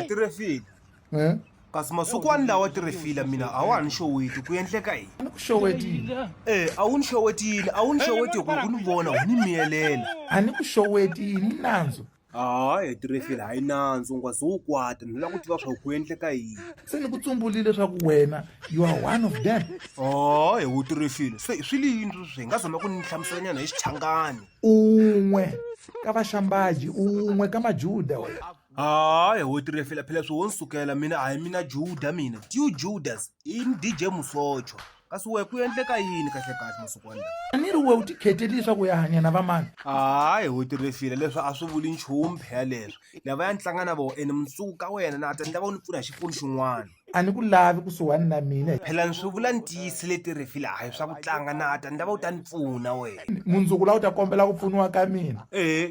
tirefile Eh? kasi masikwani lawa tirefile mina a wa ni xoweti ku endleka yini A ni ku xowetile. a wu ni xowetile a wu ni xoweti hi ku u ni vona u ni miyelela A ni ku xowetile i nandzu. hayi tirefile hayi nandzu nga ze wu kwata ni lava ku tiva swa ku endleka yini Se ni ku tsumbulile leswaku wena you are one of them. hayi wu tirefile se swi liyini sweswi hi nga zama ku ni hlamuselanyana hi xichangani Un'we ka vaxambaji, un'we ka majuda wena. hayi wu tirefile phela swi wo ni sukela mina a hi mina juda mina tiu judas i ni dj musocho kasi we ku endleka yini kahle kahle masikwani lawa A ni ri we u tikhetele leswaku u ya hanya na vamani. hayi wu tirefile leswi a swi vuli nchumu phela leswi lava ya ni tlanga na vo ene mundzuku ka wena na ta ni lava u ni pfuna hi xipfuni xin'wana A ni ku lavi kusuhani na mina. phela ni swi vula ni tiyisile tirefile a hi swa ku tlanga na ta ni lava u ta ni pfuna wena Mundzuku laha u ta kombela ku pfuniwa ka mina.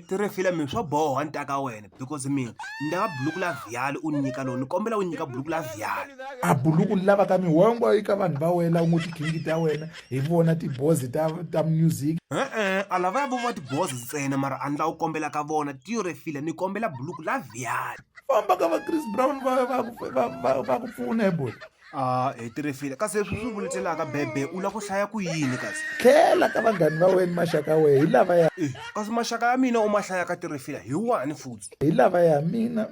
tirefile mi swa boha ni ta ka wena because mina ni lava buluku la vhiyali u ni nyika loni ni kombela u nyika buluku la vhiyali A buluku ni lavaka mi wongo eka vanhu va wena u ngo tikhingi ta wena hi vona tibozi ta music. a lava ya vova tibozi ntsena mara a ni la u kombela ka vona tirefile ni kombela buluku la vhiyali Famba ka va Chris Brown va ku pfuna he boy. tirefile kasi leswi swi vuletelaka bebe u la ku hlaya ku yini kasi Tlhela ka vanghani va wena maxaka wehe hi lava ya kasi maxaka ya mina u ma hlaya ka tirefile hi wani futsi hi lava ya mina.